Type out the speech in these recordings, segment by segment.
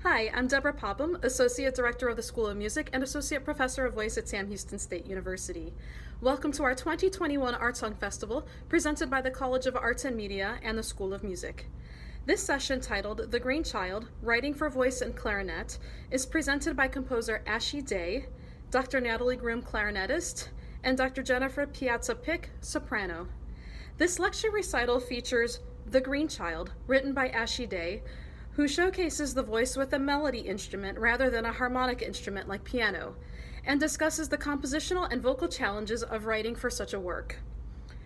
Hi, I'm Deborah Popham, Associate Director of the School of Music and Associate Professor of Voice at Sam Houston State University. Welcome to our 2021 Art Song Festival, presented by the College of Arts and Media and the School of Music. This session, titled The Green Child, Writing for Voice and Clarinet, is presented by composer Ashi Day, Dr. Natalie Groom, clarinetist, and Dr. Jennifer Piazza-Pick, soprano. This lecture recital features The Green Child, written by Ashi Day, who showcases the voice with a melody instrument rather than a harmonic instrument like piano, and discusses the compositional and vocal challenges of writing for such a work.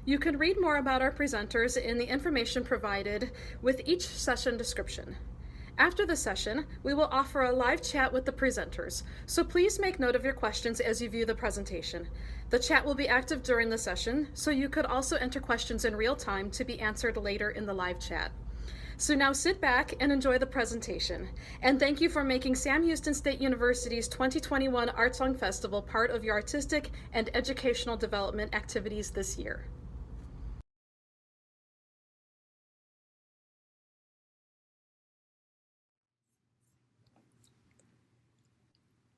You can read more about our presenters in the information provided with each session description. After the session, we will offer a live chat with the presenters, so please make note of your questions as you view the presentation. The chat will be active during the session, so you could also enter questions in real time to be answered later in the live chat. So now sit back and enjoy the presentation. And thank you for making Sam Houston State University's 2021 Art Song Festival part of your artistic and educational development activities this year.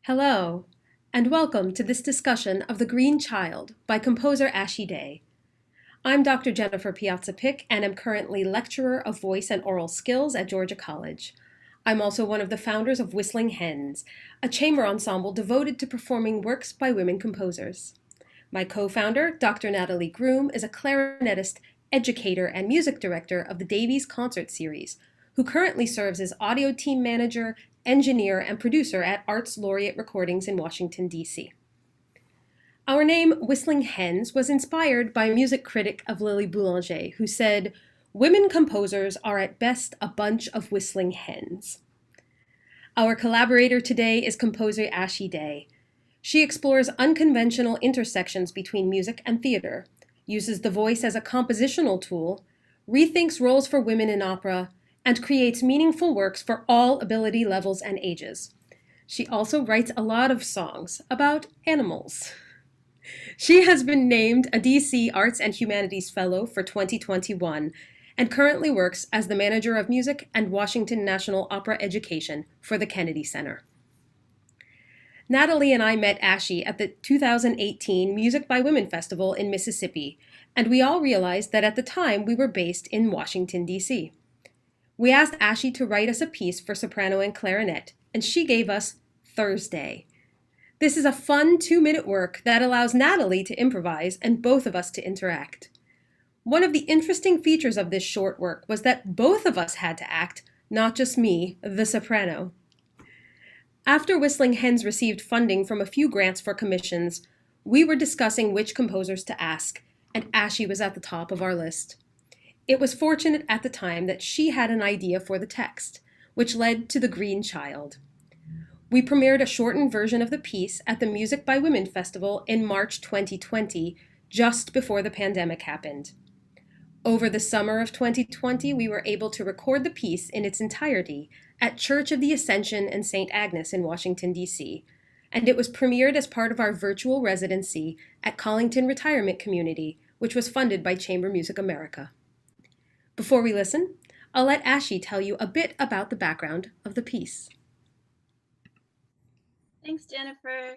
Hello, and welcome to this discussion of The Green Child by composer Ashi Day. I'm Dr. Jennifer Piazza-Pick, and am currently Lecturer of Voice and Oral Skills at Georgia College. I'm also one of the founders of Whistling Hens, a chamber ensemble devoted to performing works by women composers. My co-founder, Dr. Natalie Groom, is a clarinetist, educator, and music director of the Davies Concert Series, who currently serves as audio team manager, engineer, and producer at Arts Laureate Recordings in Washington, D.C. Our name, Whistling Hens, was inspired by a music critic of Lily Boulanger, who said, "Women composers are at best a bunch of whistling hens." Our collaborator today is composer Ashi Day. She explores unconventional intersections between music and theater, uses the voice as a compositional tool, rethinks roles for women in opera, and creates meaningful works for all ability levels and ages. She also writes a lot of songs about animals. She has been named a DC Arts and Humanities Fellow for 2021 and currently works as the Manager of Music and Washington National Opera Education for the Kennedy Center. Natalie and I met Ashi at the 2018 Music by Women Festival in Mississippi, and we all realized that at the time we were based in Washington, D.C. We asked Ashi to write us a piece for soprano and clarinet, and she gave us Thursday. This is a fun 2-minute work that allows Natalie to improvise and both of us to interact. One of the interesting features of this short work was that both of us had to act, not just me, the soprano. After Whistling Hens received funding from a few grants for commissions, we were discussing which composers to ask, and Ashi was at the top of our list. It was fortunate at the time that she had an idea for the text, which led to The Green Child. We premiered a shortened version of the piece at the Music by Women Festival in March 2020, just before the pandemic happened. Over the summer of 2020, we were able to record the piece in its entirety at Church of the Ascension and St. Agnes in Washington, D.C., and it was premiered as part of our virtual residency at Collington Retirement Community, which was funded by Chamber Music America. Before we listen, I'll let Ashi tell you a bit about the background of the piece. Thanks, Jennifer.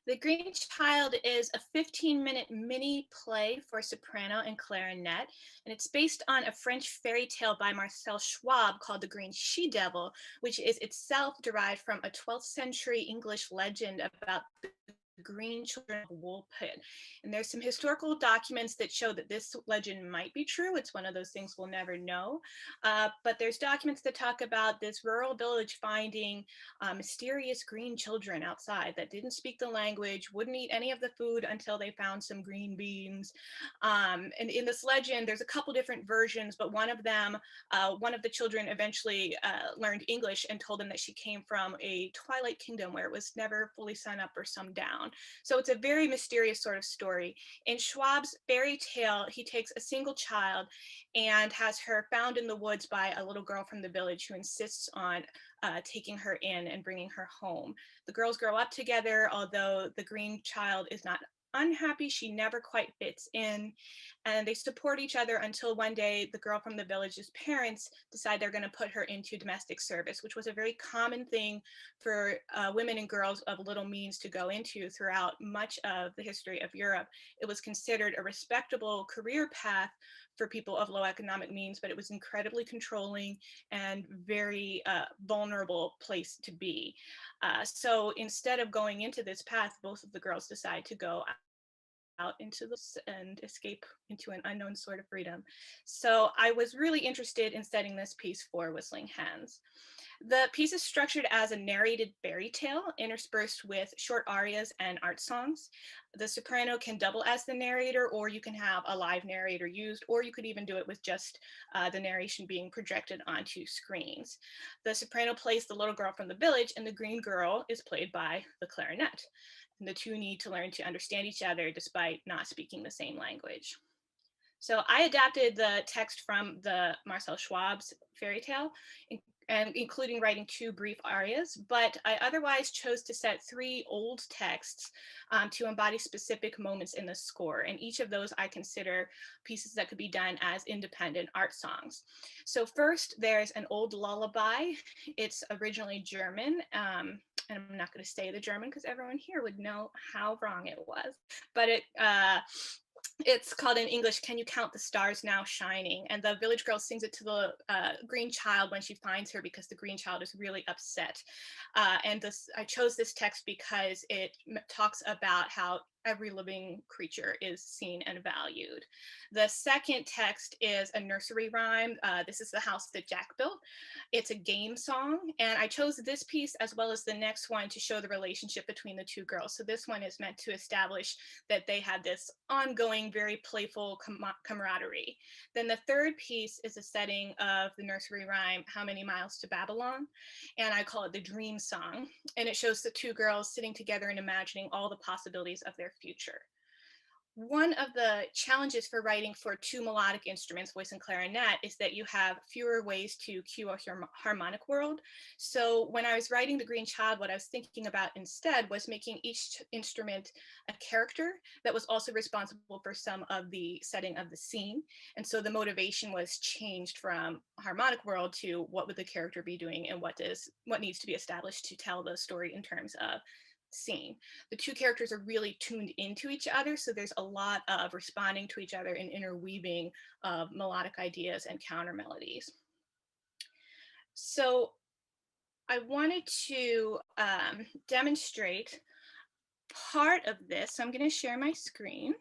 The Green Child is a 15-minute mini play for soprano and clarinet, and it's based on a French fairy tale by Marcel Schwab called The Green She-Devil, which is itself derived from a 12th century English legend about the green children of Woolpit. And there's some historical documents that show that this legend might be true. It's one of those things we'll never know. But there's documents that talk about this rural village finding mysterious green children outside that didn't speak the language, wouldn't eat any of the food until they found some green beans. And in this legend, there's a couple different versions, but one of them, one of the children eventually learned English and told them that she came from a twilight kingdom where it was never fully sun up or sun down. So it's a very mysterious sort of story. In Schwab's fairy tale, he takes a single child and has her found in the woods by a little girl from the village who insists on taking her in and bringing her home. The girls grow up together, although the green child is not unhappy. She never quite fits in. And they support each other until one day the girl from the village's parents decide they're going to put her into domestic service, which was a very common thing for women and girls of little means to go into throughout much of the history of Europe. It was considered a respectable career path for people of low economic means, but it was incredibly controlling and very vulnerable place to be. So instead of going into this path, both of the girls decide to go out into this and escape into an unknown sort of freedom. So I was really interested in setting this piece for Whistling Hens. The piece is structured as a narrated fairy tale interspersed with short arias and art songs. The soprano can double as the narrator, or you can have a live narrator used, or you could even do it with just the narration being projected onto screens. The soprano plays the little girl from the village, and the green girl is played by the clarinet. And the two need to learn to understand each other despite not speaking the same language. So I adapted the text from the Marcel Schwab's fairy tale, and including writing 2 brief arias, but I otherwise chose to set 3 old texts to embody specific moments in the score. And each of those I consider pieces that could be done as independent art songs. So first, there's an old lullaby. It's originally German. And I'm not going to say the German because everyone here would know how wrong it was. But it's called in English, Can You Count the Stars Now Shining? And the village girl sings it to the green child when she finds her, because the green child is really upset. I chose this text because it talks about how every living creature is seen and valued. The second text is a nursery rhyme. This is The House That Jack Built. It's a game song, and I chose this piece as well as the next one to show the relationship between the 2 girls. So this one is meant to establish that they had this ongoing, very playful camaraderie. Then the third piece is a setting of the nursery rhyme, How Many Miles to Babylon? And I call it the dream song. And it shows the 2 girls sitting together and imagining all the possibilities of their future. One of the challenges for writing for 2 melodic instruments, voice and clarinet, is that you have fewer ways to cue a harmonic world. So when I was writing The Green Child, what I was thinking about instead was making each instrument a character that was also responsible for some of the setting of the scene. And so the motivation was changed from harmonic world to what would the character be doing and what needs to be established to tell the story in terms of scene. The 2 characters are really tuned into each other, so there's a lot of responding to each other and interweaving of melodic ideas and counter melodies. So I wanted to demonstrate part of this. So I'm going to share my screen.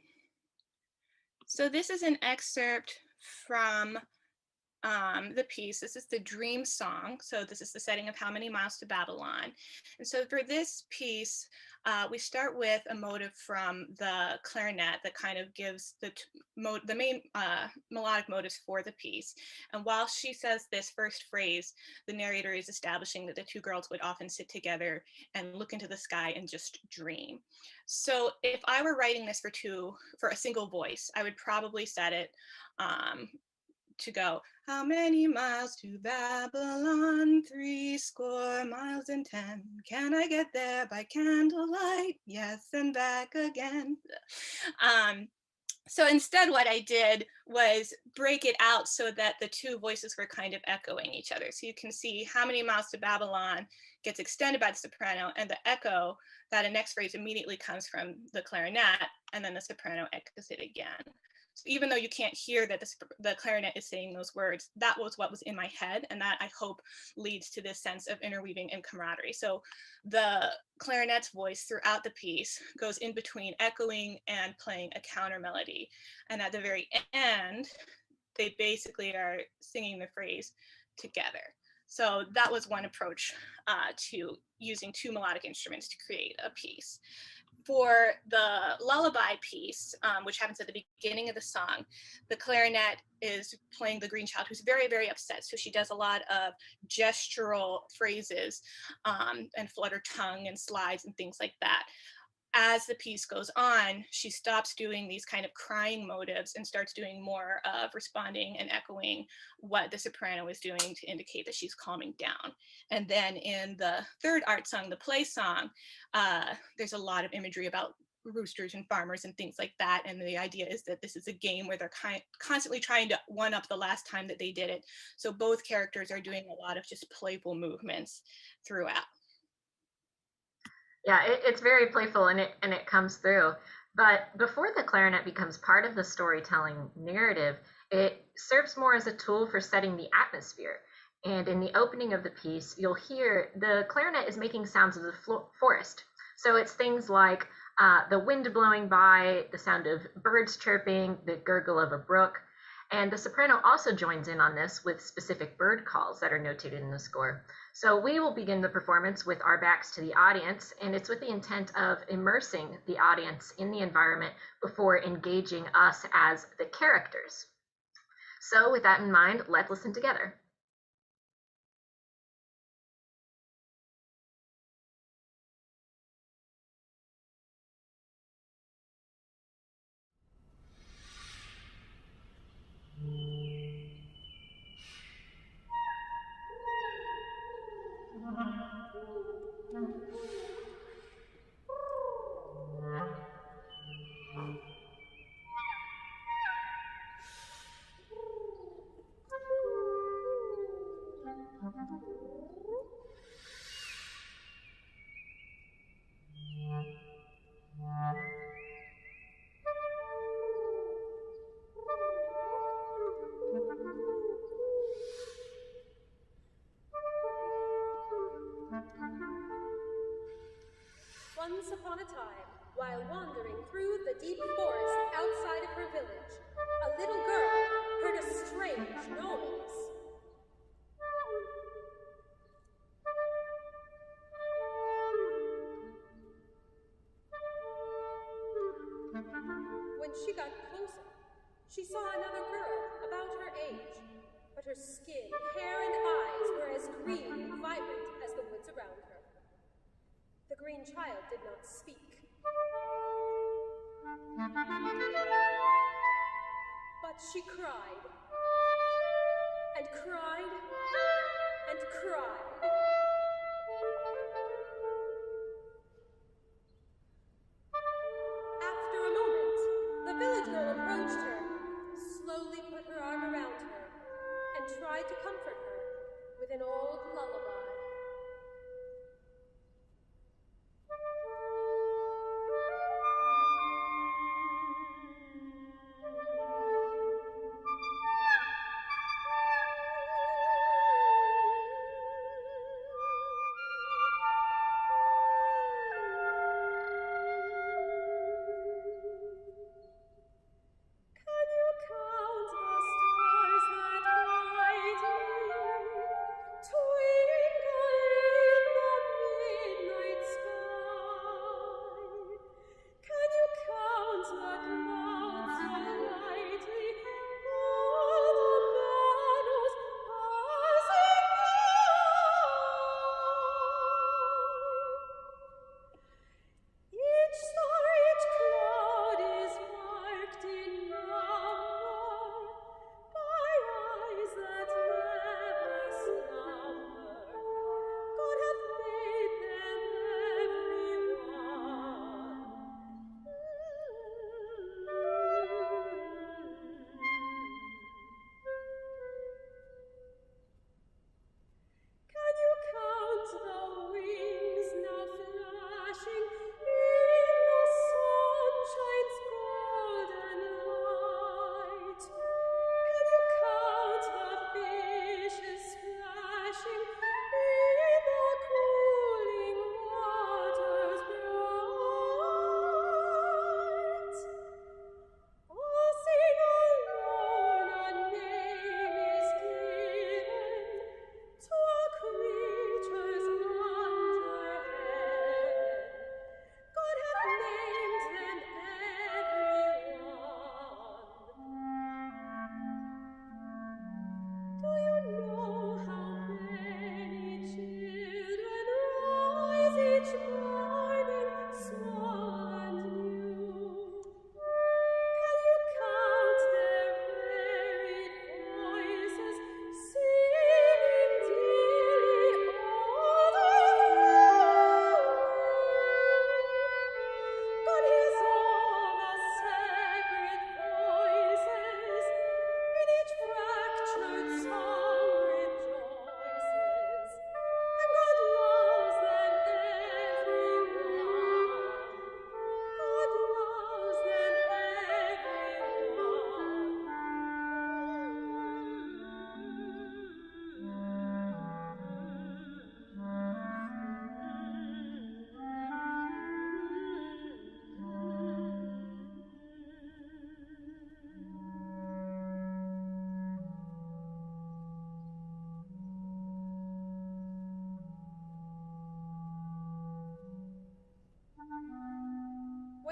So this is an excerpt from the piece. This is the dream song. So this is the setting of How Many Miles to Babylon. And so for this piece, we start with a motive from the clarinet that kind of gives the main melodic motives for the piece. And while she says this first phrase, the narrator is establishing that the 2 girls would often sit together and look into the sky and just dream. So if I were writing this for a single voice, I would probably set it to go, how many miles to Babylon? 80 miles and 10. Can I get there by candlelight? Yes, and back again. So instead, what I did was break it out so that the 2 voices were kind of echoing each other. So you can see How Many Miles to Babylon gets extended by the soprano, and the echo, that next phrase immediately comes from the clarinet, and then the soprano echoes it again. So even though you can't hear that the clarinet is saying those words, that was what was in my head, and that I hope leads to this sense of interweaving and camaraderie. So the clarinet's voice throughout the piece goes in between echoing and playing a counter melody. And at the very end, they basically are singing the phrase together. So that was one approach to using 2 melodic instruments to create a piece. For the lullaby piece, which happens at the beginning of the song, the clarinet is playing the green child, who's very, very upset. So she does a lot of gestural phrases and flutter tongue and slides and things like that. As the piece goes on, she stops doing these kind of crying motives and starts doing more of responding and echoing what the soprano is doing to indicate that she's calming down. And then in the third art song, the play song, there's a lot of imagery about roosters and farmers and things like that. And the idea is that this is a game where they're constantly trying to one up the last time that they did it. So both characters are doing a lot of just playful movements throughout. Yeah, it's very playful, and it comes through. But before the clarinet becomes part of the storytelling narrative, it serves more as a tool for setting the atmosphere. And in the opening of the piece, you'll hear the clarinet is making sounds of the forest. So it's things like the wind blowing by, the sound of birds chirping, the gurgle of a brook. And the soprano also joins in on this with specific bird calls that are notated in the score. So we will begin the performance with our backs to the audience, and it's with the intent of immersing the audience in the environment before engaging us as the characters. So with that in mind, let's listen together. Once upon a time, while wandering through the deep forest outside of her village, a little girl heard a strange noise. When she got closer, she saw another girl about her age, but her skin, hair, and eyes were as green and vibrant as the woods around her. The green child did not speak. But she cried, and cried, and cried. After a moment, the village girl approached her, slowly put her arm around her, and tried to comfort her with an old lullaby. Twinkle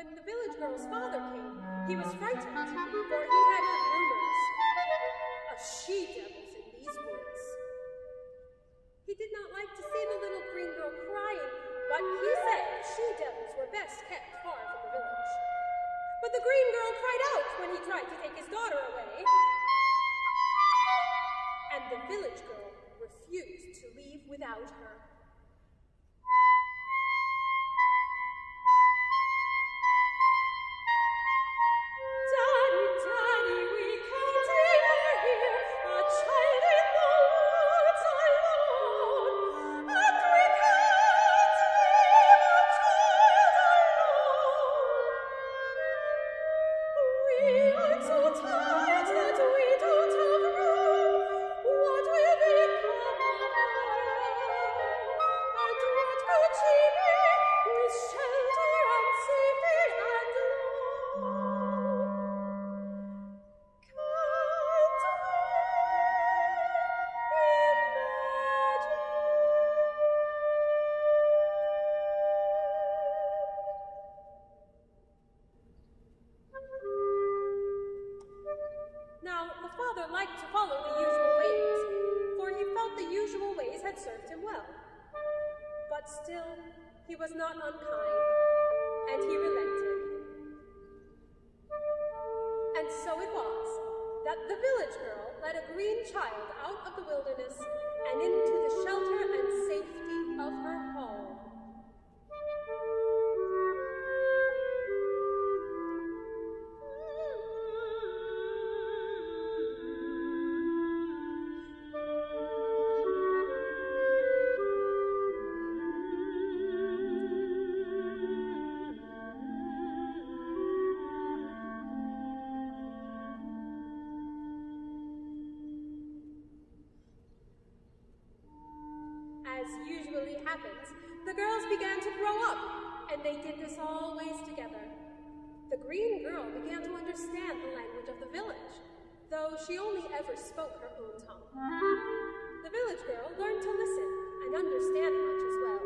When the village girl's father came, he was frightened, for he had heard rumors of she-devils in these woods. He did not like to see the little green girl crying, but he said she-devils were best kept far from the village. But the green girl cried out when he tried to take his daughter away, and the village girl refused to leave without her. He was not unkind, and he relented. And so it was that the village girl led a green child out of the wilderness and into the shelter and safety of her home. As usually happens, the girls began to grow up, and they did this always together. The green girl began to understand the language of the village, though she only ever spoke her own tongue. The village girl learned to listen and understand much as well.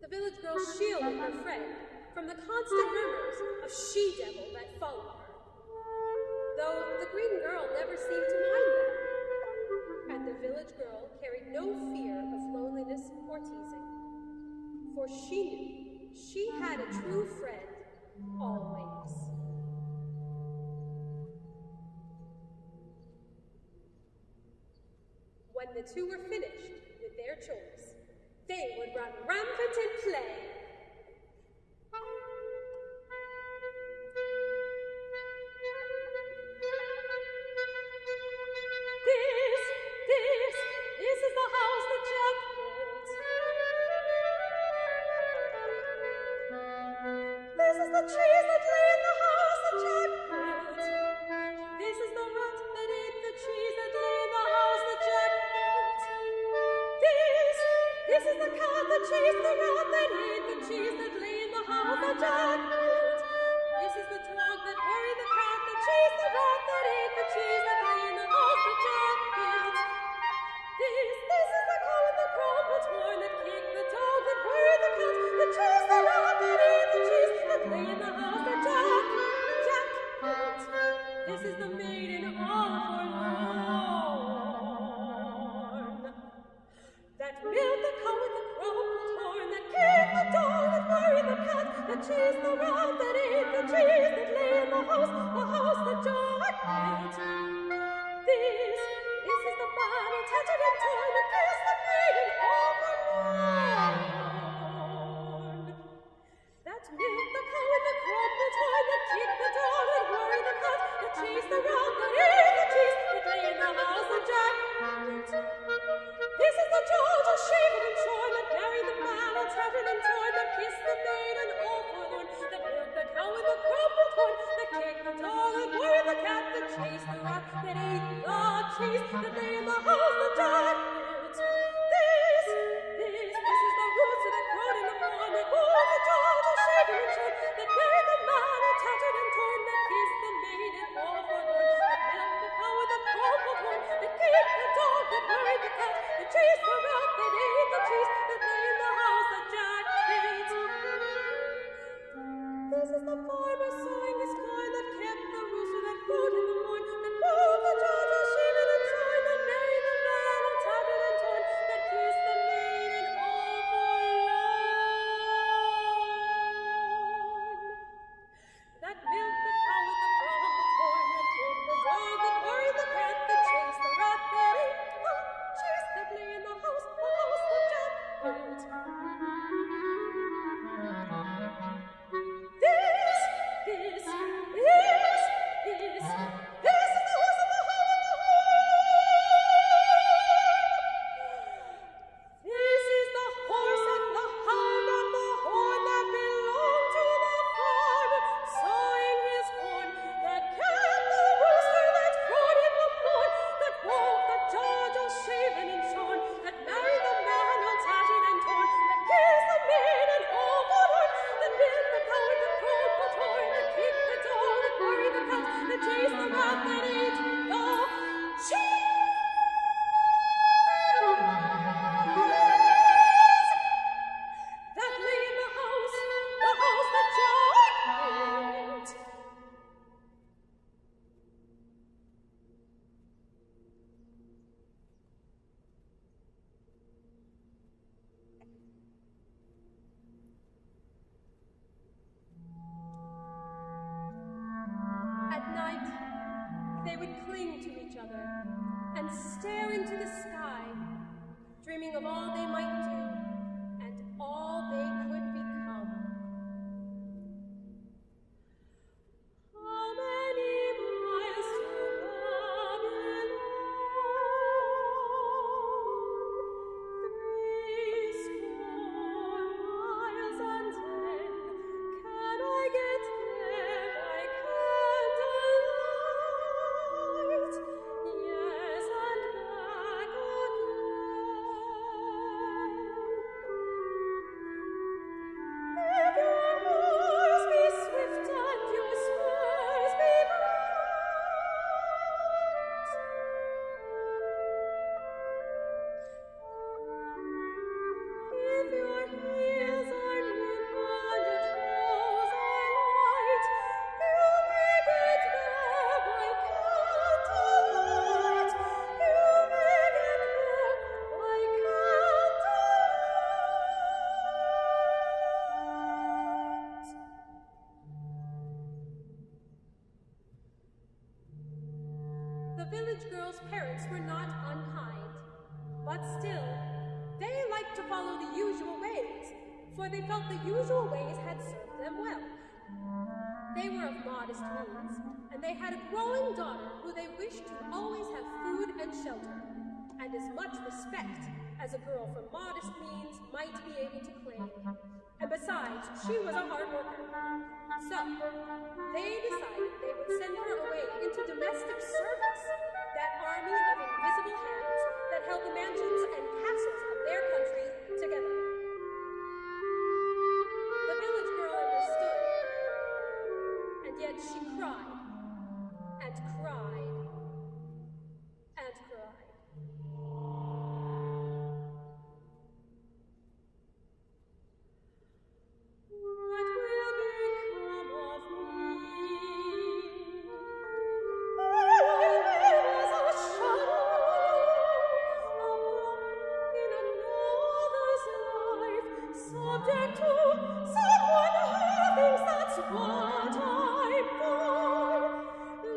The village girl shielded her friend from the constant rumors of she-devil that followed her, though the green girl never seemed to mind them. And the village girl carried no fear of loneliness or teasing, for she knew she had a true friend always. When the two were finished with their chores, they would run rampant and play. other and stare into the sky, dreaming of all they might do and all they could become. How many miles to Babylon? 70 miles and 10. Can I get there by candlelight? Yes, and back again. If your horse be swift and your spurs be bright, if your heels are nimble and your toes are light, you may get there by candlelight. You may get there by candlelight. The village girl's parents were not unkind, but still, they liked to follow the usual ways, for they felt the usual ways had served them well. They were of modest means, and they had a growing daughter who they wished to always have food and shelter, and as much respect as a girl from modest means might be able to claim. And besides, she was a hard worker. So, they decided they would send her away into domestic service, that army of invisible hands that held the mansions and castles of their country together. The village girl understood, and yet she cried, and cried, and cried. What will become of me? Will I live as a shadow, in another's life, subject to someone who thinks that's what I'm for?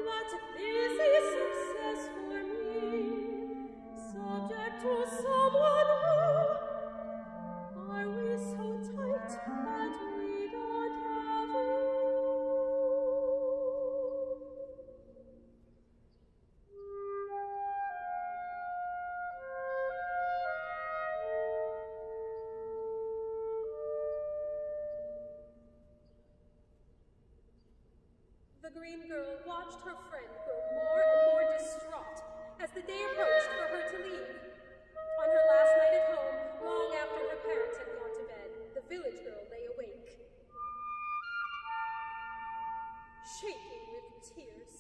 That this is success for me, subject to someone who. Are we so tight that we don't have room? The green girl watched her friend grow more and more distraught as the day approached for her to leave. On her last night at home, long after her parents had gone to bed, the village girl lay awake, shaking with tears.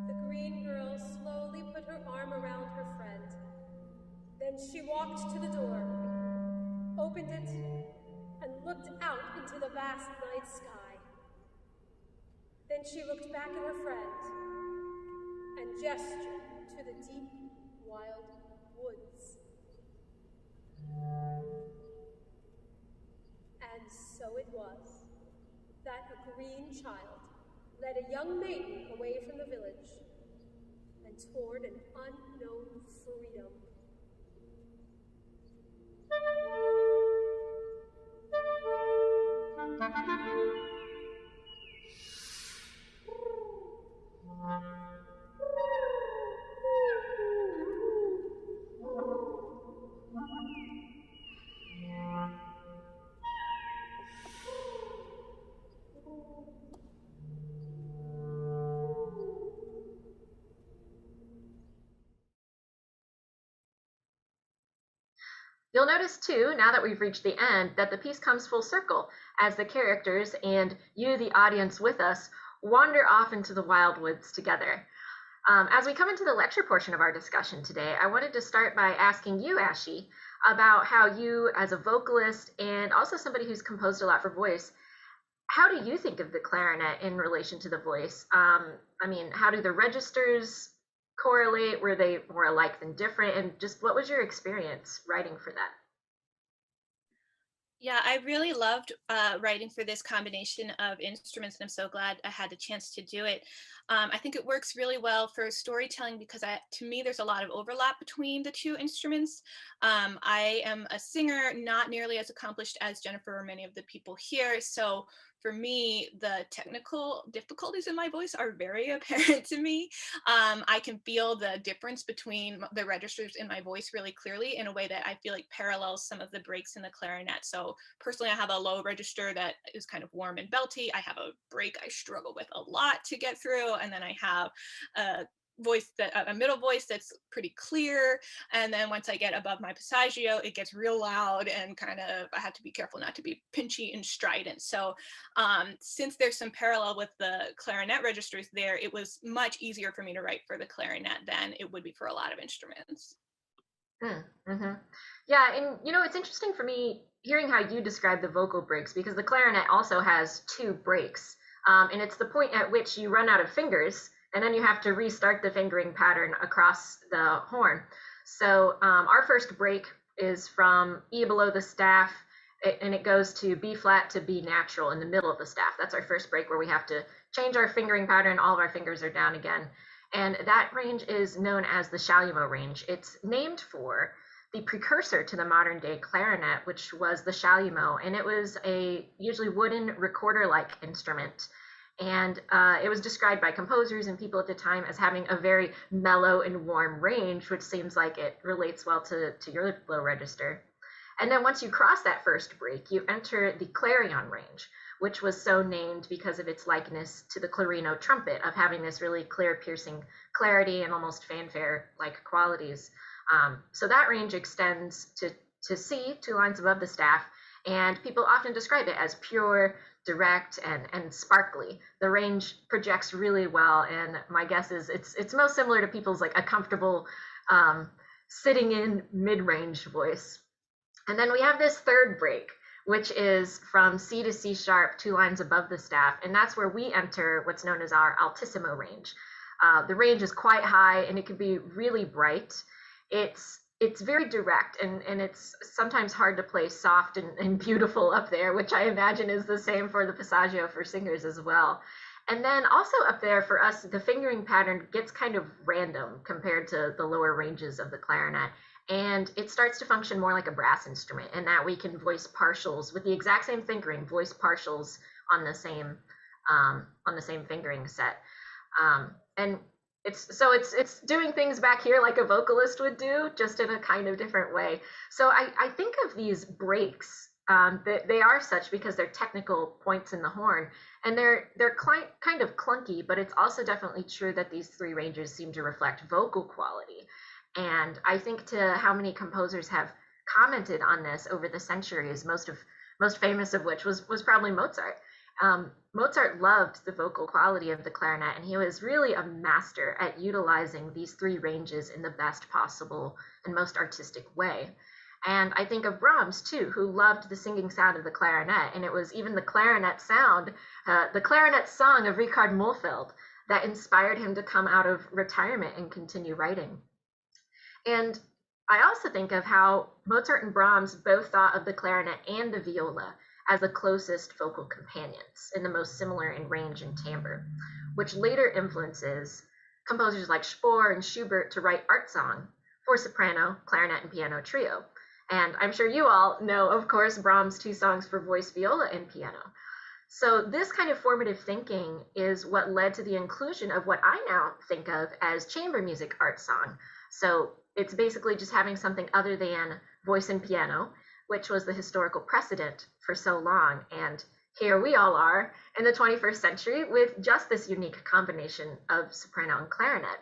The green girl slowly put her arm around her friend. Then she walked to the door, opened it, and looked out into the vast night sky. Then she looked back at her friend and gestured to the deep, wild woods. And so it was that a green child led a young maiden away from the village and toward an unknown freedom. You'll notice too, now that we've reached the end, that the piece comes full circle as the characters and you, the audience with us, wander off into the wild woods together. As we come into the lecture portion of our discussion today, I wanted to start by asking you, Ashi, about how you, as a vocalist and also somebody who's composed a lot for voice, how do you think of the clarinet in relation to the voice? I mean, how do the registers correlate? Were they more alike than different? And just what was your experience writing for that? Yeah, I really loved writing for this combination of instruments, and I'm so glad I had the chance to do it. I think it works really well for storytelling because to me, there's a lot of overlap between the two instruments. I am a singer, not nearly as accomplished as Jennifer or many of the people here. So for me, the technical difficulties in my voice are very apparent to me. I can feel the difference between the registers in my voice really clearly in a way that I feel like parallels some of the breaks in the clarinet. So personally, I have a low register that is kind of warm and belty. I have a break I struggle with a lot to get through. And then I have a middle voice that's pretty clear, and then once I get above my passaggio it gets real loud and kind of I have to be careful not to be pinchy and strident. So since there's some parallel with the clarinet registers there, it was much easier for me to write for the clarinet than it would be for a lot of instruments. Mm-hmm. Yeah, and it's interesting for me hearing how you describe the vocal breaks because the clarinet also has two breaks, and it's the point at which you run out of fingers, and then you have to restart the fingering pattern across the horn. So our first break is from E below the staff, and it goes to B flat to B natural in the middle of the staff. That's our first break where we have to change our fingering pattern. All of our fingers are down again. And that range is known as the Chalumeau range. It's named for the precursor to the modern day clarinet, which was the Chalumeau, and it was a usually wooden recorder-like instrument. And it was described by composers and people at the time as having a very mellow and warm range, which seems like it relates well to your low register. And then once you cross that first break, you enter the clarion range, which was so named because of its likeness to the clarino trumpet, of having this really clear, piercing clarity and almost fanfare-like qualities. So that range extends to C, 2 lines above the staff, and people often describe it as pure, direct, and sparkly. The range projects really well, and my guess is it's most similar to people's like a comfortable sitting in mid-range voice. And then we have this third break, which is from C to C sharp, 2 lines above the staff, and that's where we enter what's known as our altissimo range. The range is quite high, and it can be really bright. It's very direct, and it's sometimes hard to play soft and beautiful up there, which I imagine is the same for the passaggio for singers as well. And then also up there for us, the fingering pattern gets kind of random compared to the lower ranges of the clarinet. And it starts to function more like a brass instrument in that we can voice partials with the exact same fingering, voice partials on the same fingering set. And it's doing things back here like a vocalist would do, just in a kind of different way. So I think of these breaks, they are such because they're technical points in the horn, and they're kind of clunky, but it's also definitely true that these three ranges seem to reflect vocal quality. And I think to how many composers have commented on this over the centuries, most famous of which was probably Mozart. Mozart loved the vocal quality of the clarinet, and he was really a master at utilizing these three ranges in the best possible and most artistic way. And I think of Brahms, too, who loved the singing sound of the clarinet, and it was even the clarinet sound, the clarinet song of Richard Mohlfeld, that inspired him to come out of retirement and continue writing. And I also think of how Mozart and Brahms both thought of the clarinet and the viola as the closest vocal companions and the most similar in range and timbre, which later influences composers like Spohr and Schubert to write art song for soprano, clarinet, and piano trio. And I'm sure you all know, of course, Brahms' 2 songs for voice, viola, and piano. So this kind of formative thinking is what led to the inclusion of what I now think of as chamber music art song. So it's basically just having something other than voice and piano, which was the historical precedent for so long. And here we all are in the 21st century with just this unique combination of soprano and clarinet.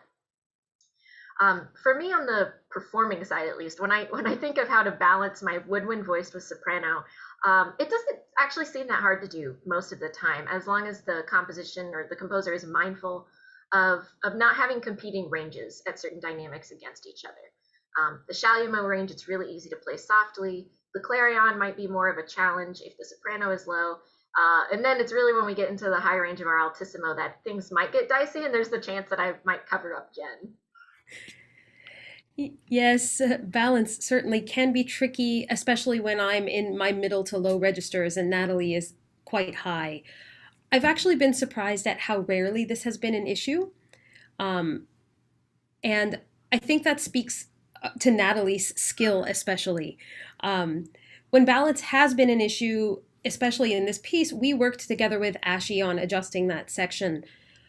For me, on the performing side, at least, when I think of how to balance my woodwind voice with soprano, it doesn't actually seem that hard to do most of the time, as long as the composition or the composer is mindful of not having competing ranges at certain dynamics against each other. The Chalumeau range, it's really easy to play softly. The clarion might be more of a challenge if the soprano is low. And then it's really when we get into the high range of our altissimo that things might get dicey, and there's the chance that I might cover up Jen. Yes, balance certainly can be tricky, especially when I'm in my middle to low registers and Natalie is quite high. I've actually been surprised at how rarely this has been an issue. Um, and I think that speaks to Natalie's skill, especially. Um, when balance has been an issue, especially in this piece, we worked together with Ashi on adjusting that section.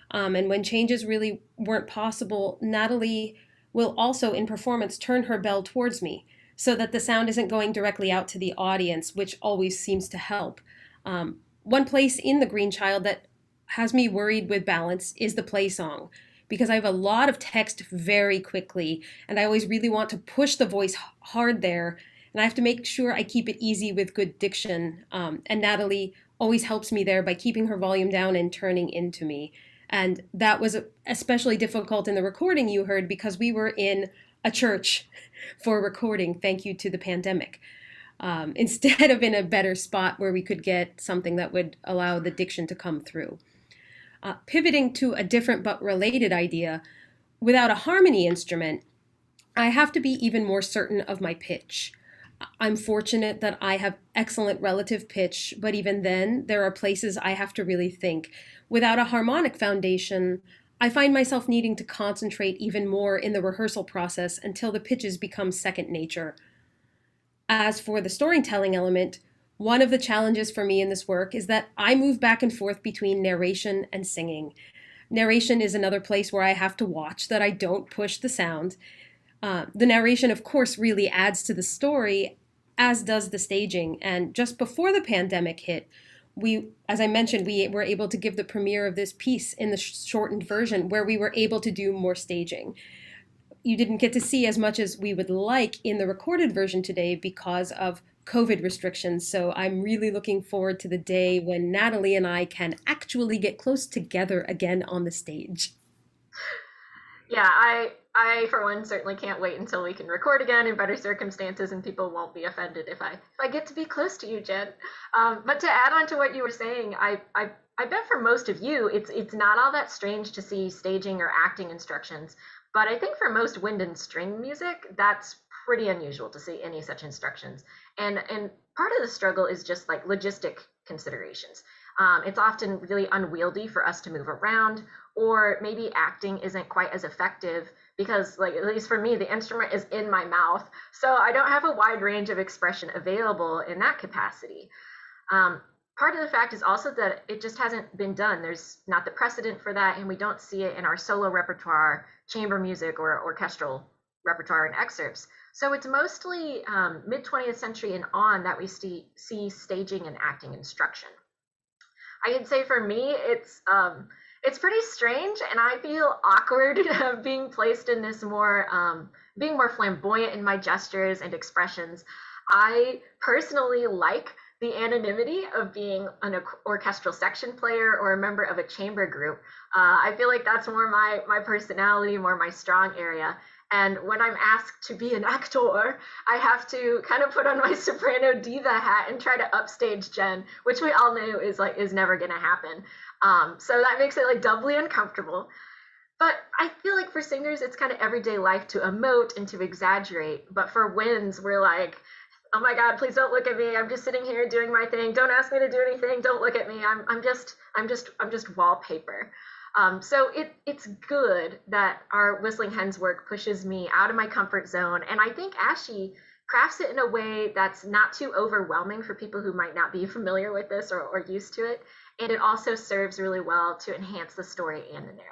And when changes really weren't possible, Natalie will also, in performance, turn her bell towards me so that the sound isn't going directly out to the audience, which always seems to help. One place in The Green Child that has me worried with balance is the play song because I have a lot of text very quickly and I always really want to push the voice hard there. And I have to make sure I keep it easy with good diction. And Natalie always helps me there by keeping her volume down and turning into me. And that was especially difficult in the recording you heard because we were in a church for recording, thank you to the pandemic, instead of in a better spot where we could get something that would allow the diction to come through. Pivoting to a different but related idea, without a harmony instrument, I have to be even more certain of my pitch. I'm fortunate that I have excellent relative pitch, but even then, there are places I have to really think. Without a harmonic foundation, I find myself needing to concentrate even more in the rehearsal process until the pitches become second nature. As for the storytelling element, one of the challenges for me in this work is that I move back and forth between narration and singing. Narration is another place where I have to watch that I don't push the sound. The narration, of course, really adds to the story, as does the staging. And just before the pandemic hit, as I mentioned, we were able to give the premiere of this piece in the shortened version where we were able to do more staging. You didn't get to see as much as we would like in the recorded version today because of COVID restrictions. So I'm really looking forward to the day when Natalie and I can actually get close together again on the stage. Yeah, I for one certainly can't wait until we can record again in better circumstances and people won't be offended if I get to be close to you, Jen. But to add on to what you were saying, I bet for most of you it's not all that strange to see staging or acting instructions. But I think for most wind and string music, that's pretty unusual to see any such instructions. And part of the struggle is just like logistic considerations. It's often really unwieldy for us to move around, or maybe acting isn't quite as effective because, like, at least for me, the instrument is in my mouth, so I don't have a wide range of expression available in that capacity. Part of the fact is also that it just hasn't been done. There's not the precedent for that, and we don't see it in our solo repertoire, chamber music, or orchestral repertoire and excerpts. So it's mostly mid 20th century and on that we see staging and acting instruction. I can say for me, it's pretty strange, and I feel awkward being placed in this more being more flamboyant in my gestures and expressions. I personally like the anonymity of being an orchestral section player or a member of a chamber group. I feel like that's more my personality, more my strong area. And when I'm asked to be an actor, I have to kind of put on my soprano diva hat and try to upstage Jen, which we all know is never going to happen. So that makes it like doubly uncomfortable. But I feel like for singers, it's kind of everyday life to emote and to exaggerate. But for winds, we're like, oh my God, please don't look at me. I'm just sitting here doing my thing. Don't ask me to do anything. Don't look at me. I'm just wallpaper. So it's good that our Whistling Hens work pushes me out of my comfort zone. And I think Ashi crafts it in a way that's not too overwhelming for people who might not be familiar with this or used to it. And it also serves really well to enhance the story and the narrative.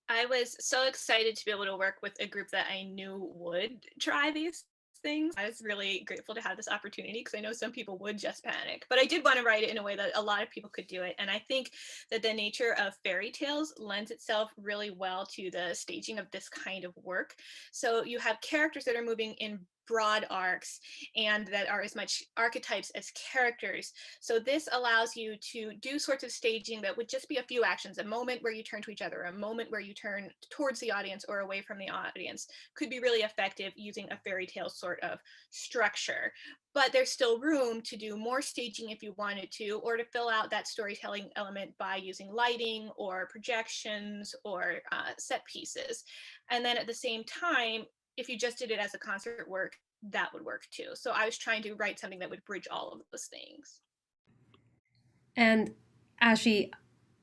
I was so excited to be able to work with a group that I knew would try these things. I was really grateful to have this opportunity because I know some people would just panic, but I did want to write it in a way that a lot of people could do it. And I think that the nature of fairy tales lends itself really well to the staging of this kind of work. So you have characters that are moving in broad arcs and that are as much archetypes as characters. So this allows you to do sorts of staging that would just be a few actions, a moment where you turn to each other, a moment where you turn towards the audience or away from the audience, could be really effective using a fairy tale sort of structure. But there's still room to do more staging if you wanted to, or to fill out that storytelling element by using lighting or projections or set pieces. And then at the same time, if you just did it as a concert work, that would work too. So I was trying to write something that would bridge all of those things. And Ashi,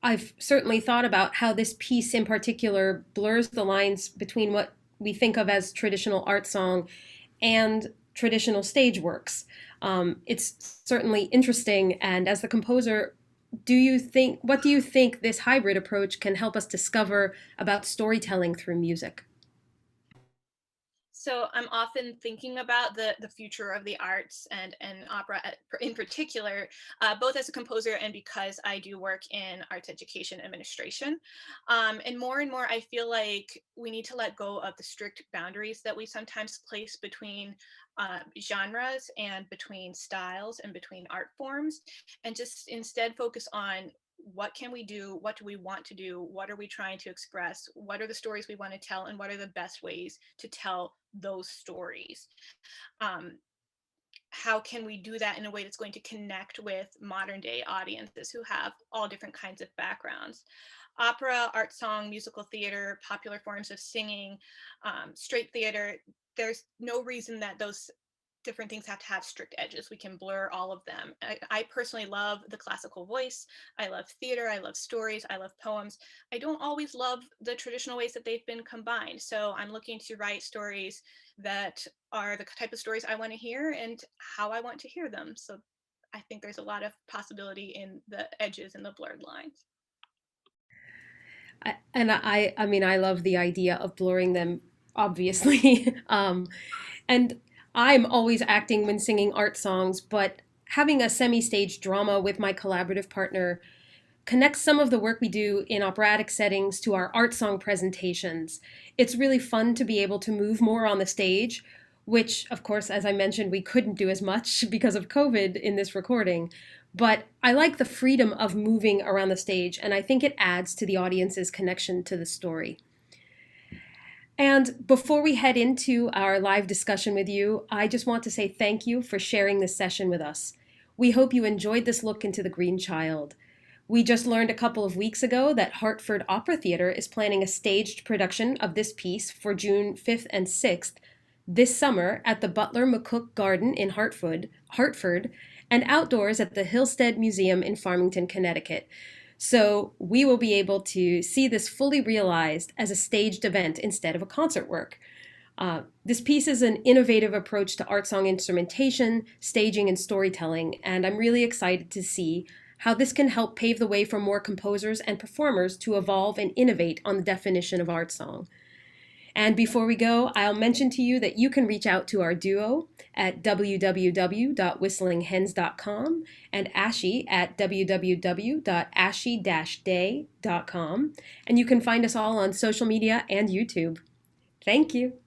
I've certainly thought about how this piece in particular blurs the lines between what we think of as traditional art song and traditional stage works. It's certainly interesting. And as the composer, what do you think this hybrid approach can help us discover about storytelling through music? So I'm often thinking about the future of the arts and opera in particular, both as a composer and because I do work in arts education administration. And more I feel like we need to let go of the strict boundaries that we sometimes place between genres and between styles and between art forms, and just instead focus on what can we do, what do we want to do, what are we trying to express, what are the stories we want to tell, and what are the best ways to tell those stories. um, how can we do that in a way that's going to connect with modern day audiences who have all different kinds of backgrounds? Opera, art song, musical theater, popular forms of singing, straight theater, there's no reason that those different things have to have strict edges. We can blur all of them. I personally love the classical voice. I love theater. I love stories. I love poems. I don't always love the traditional ways that they've been combined. So I'm looking to write stories that are the type of stories I want to hear and how I want to hear them. So I think there's a lot of possibility in the edges and the blurred lines. I mean, I love the idea of blurring them, obviously. And I'm always acting when singing art songs, but having a semi-stage drama with my collaborative partner connects some of the work we do in operatic settings to our art song presentations. It's really fun to be able to move more on the stage, which, of course, as I mentioned, we couldn't do as much because of COVID in this recording. But I like the freedom of moving around the stage, and I think it adds to the audience's connection to the story. And before we head into our live discussion with you, I just want to say thank you for sharing this session with us. We hope you enjoyed this look into the Green Child. We just learned a couple of weeks ago that Hartford Opera Theater is planning a staged production of this piece for June 5th and 6th this summer at the Butler McCook Garden in Hartford, and outdoors at the Hillstead Museum in Farmington, Connecticut. So we will be able to see this fully realized as a staged event instead of a concert work. This piece is an innovative approach to art song instrumentation, staging, and storytelling, and I'm really excited to see how this can help pave the way for more composers and performers to evolve and innovate on the definition of art song. And before we go, I'll mention to you that you can reach out to our duo at www.whistlinghens.com and Ashi at www.ashi-day.com. And you can find us all on social media and YouTube. Thank you.